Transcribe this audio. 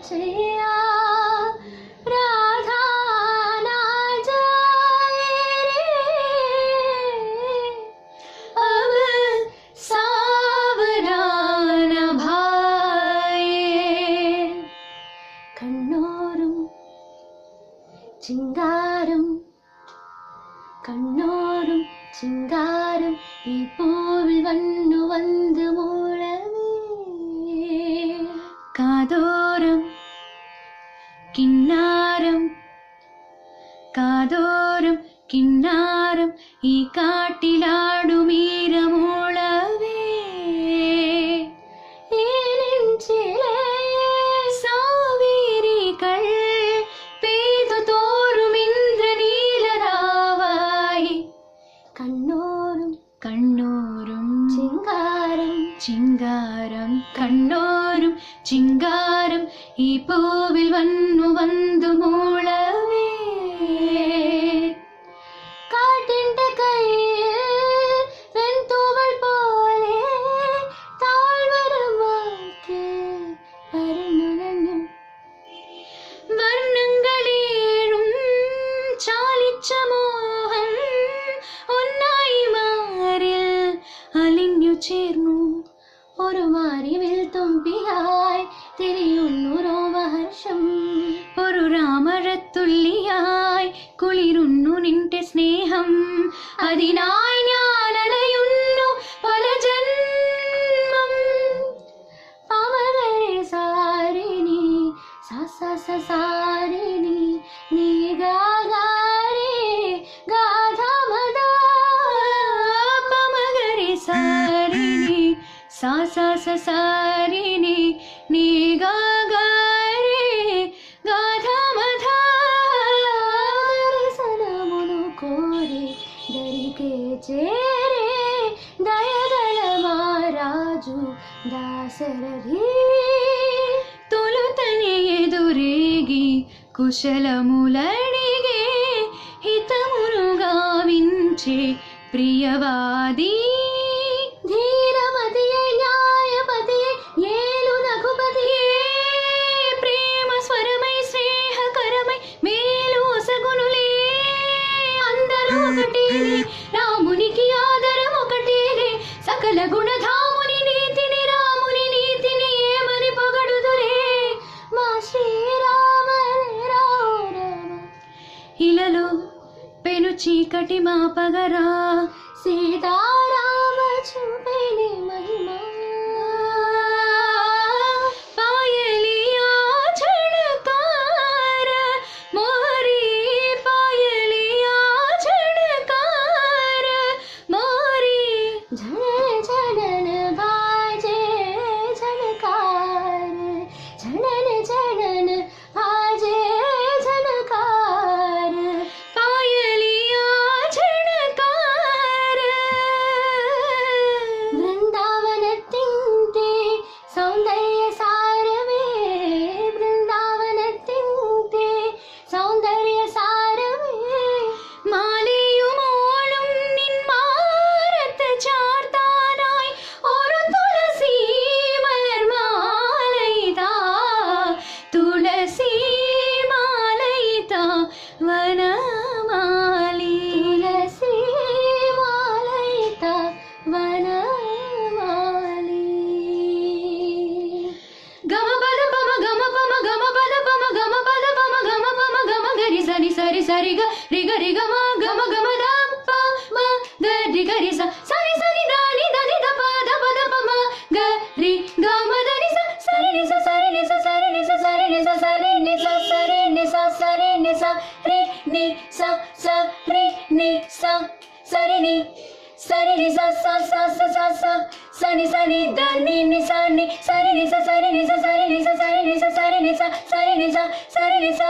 छैया राधा ना जाए रे, अब सावधान भाई। कण्णोरुम चिंगारम कण्णोरुम चिंगारम ई पूविल वन्नु वंदु मूलमे। कादोरम किन्नारम कादोरम किन्नारम ई काट्टिलाडुमीरमूलवे। നെഞ്ചിലെ സാവേരികൾ പെയ്തു തോറും ഇന്ദ്രനീലരാവായി. കണ്ണോരും കണ്ണോരും ചിങ്കാരം ചിങ്കാരം കണ്ണോരും ചിങ്കാരം ഈ പൂവിൽ വന്നു വന്നു മൂളവേ. കാട്ടിന്റെ കയ്യിൽ വെൺതൂവൽ പോലെ താഴ്വരമാക്കി വരുന്നു വർണ്ണങ്ങളേഴും ചാലിച്ച മോഹം ഒന്നായി മാറിൽ അലിഞ്ഞു ചേർന്നു. ഒരു മാറിവിൽ തുമ്പിയായി തിരിയുന്നു രോമഹർഷം. ഒരു രാമഴത്തുള്ളിയായി കുളിരുന്നു നിന്റെ സ്നേഹം. അതിനായി ഞാൻ അലയുന്നു പല ജന്മം. പമകരെ സാരിണി സാരിണി നീ ഗാഗാരെ ഗാധമദ. പമകരെ സാരിണി സാരിണി നീ ഗാഗാരെ ഗാധമദ. దర్శనమును కోరి దరికే చేరే దయగల మహారాజు దాశరథి. తొలుతని ఎదురేగి కుశలములడిగే హితమును గావించే ప్రియవాది. ధీరమతియే న్యాయపతియే ఏలు రఘుపతియే ప్రేమ స్వరమై స్నేహకరమై మేలు ఒసగునులే. అందరూ ఒకటేలే రామునికి ఆదరం ఒకటేలే. సకల గుణధాముని నీతిని రాముని నీతిని ఏమని పొగడుదురే. మా శ్రీరామ రామ ఇలలో పెను చీకటి మా పగరా. సీతారామ చూపేని మహిమా. పాయలియా ఝణకార మోరీ పాయలియా ఝణకార మోరీ. ఝణన ఝణన బాజే ఝణకార ఝణన ఝణన బాజే ఝణకార. పాయలియా ఝణకార. വൃന്ദാവനത്തിൻ്റെ സൗന്ദര്യ സാരമേ വൃന്ദാവനത്തിൻ്റെ സൗന്ദര്യ സാരമേ. മാലയുമോളും നിൻ മാറത്ത് ചാർത്താനായി ഒരു തുളസി മലർമാലയിതാ. തുളസി മാലയിതാ വനമാലി. തുളസി മാലയിതാ വനമാലി. గమ పద పమ గమ పమ గమ పద పమ గమ పద పమ గమ పమ గమ గరి సరి సరి సరి గ రి గ రి గ మ గమ గమ ద ప మ ద రి గ రి స సరి సరి ద ని ద ని ద ప ద ప ద ప మ గ రి గ మ ద ని స సరి ని స సరి ని స సరి ని స సరి ని స సరి ని స సరి ని స సరి ని స రి ని స స రి ని స సరి ని సరి ని స స స స స స సని సని ద ని ని స ని సరి ని స సరి ని స సరి ని స సరి ని స సరి ని స సరి ని స సరి ని స.